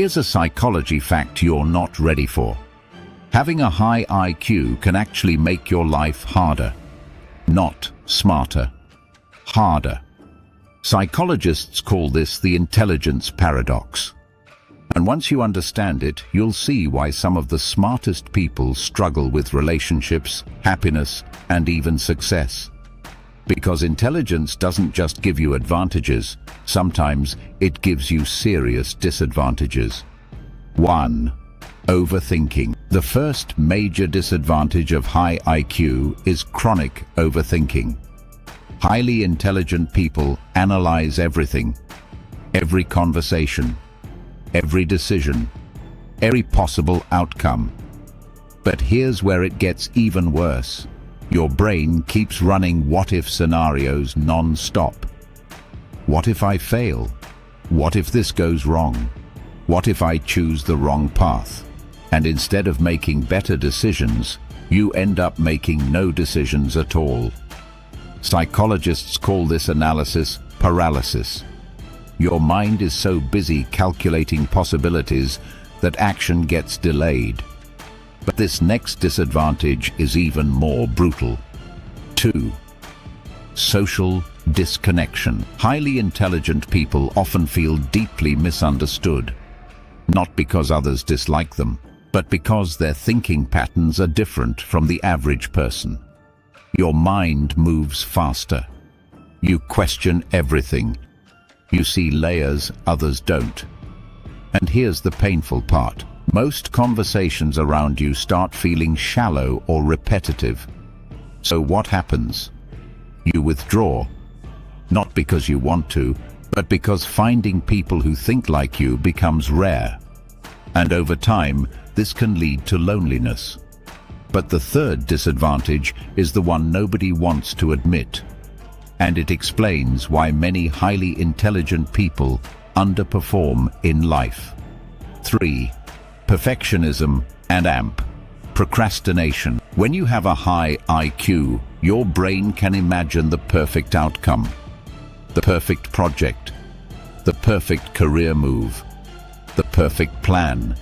Here's a psychology fact you're not ready for. Having a high IQ can actually make your life harder. Not smarter. Harder. Psychologists call this the intelligence paradox. And once you understand it, you'll see why some of the smartest people struggle with relationships, happiness, and even success. Because intelligence doesn't just give you advantages, sometimes it gives you serious disadvantages. 1. Overthinking. The first major disadvantage of high IQ is chronic overthinking. Highly intelligent people analyze everything, every conversation, every decision, every possible outcome. But here's where it gets even worse. Your brain keeps running what-if scenarios non-stop. What if I fail? What if this goes wrong? What if I choose the wrong path? And instead of making better decisions, you end up making no decisions at all. Psychologists call this analysis paralysis. Your mind is so busy calculating possibilities that action gets delayed. But this next disadvantage is even more brutal. 2. Social disconnection. Highly intelligent people often feel deeply misunderstood. Not because others dislike them, but because their thinking patterns are different from the average person. Your mind moves faster. You question everything. You see layers others don't. And here's the painful part. Most conversations around you start feeling shallow or repetitive. So what happens? You withdraw. Not because you want to, but because finding people who think like you becomes rare. And over time, this can lead to loneliness. But the third disadvantage is the one nobody wants to admit. And it explains why many highly intelligent people underperform in life. 3. Perfectionism and AMP. Procrastination. When you have a high IQ, your brain can imagine the perfect outcome, the perfect project, the perfect career move, the perfect plan.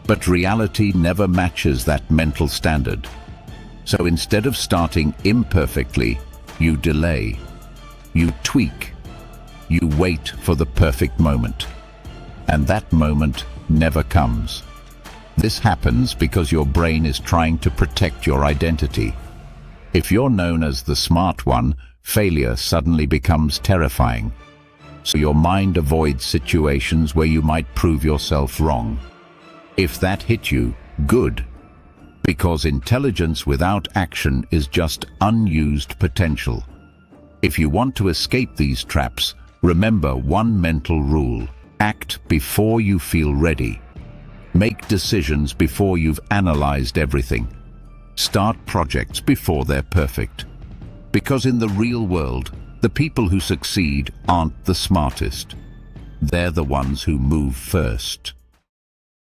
But reality never matches that mental standard. So instead of starting imperfectly, you delay, you tweak, you wait for the perfect moment. And that moment never comes. This happens because your brain is trying to protect your identity. If you're known as the smart one, failure suddenly becomes terrifying. So your mind avoids situations where you might prove yourself wrong. If that hit you, good. Because intelligence without action is just unused potential. If you want to escape these traps, remember one mental rule. Act before you feel ready. Make decisions before you've analyzed everything. Start projects before they're perfect. Because in the real world, the people who succeed aren't the smartest. They're the ones who move first.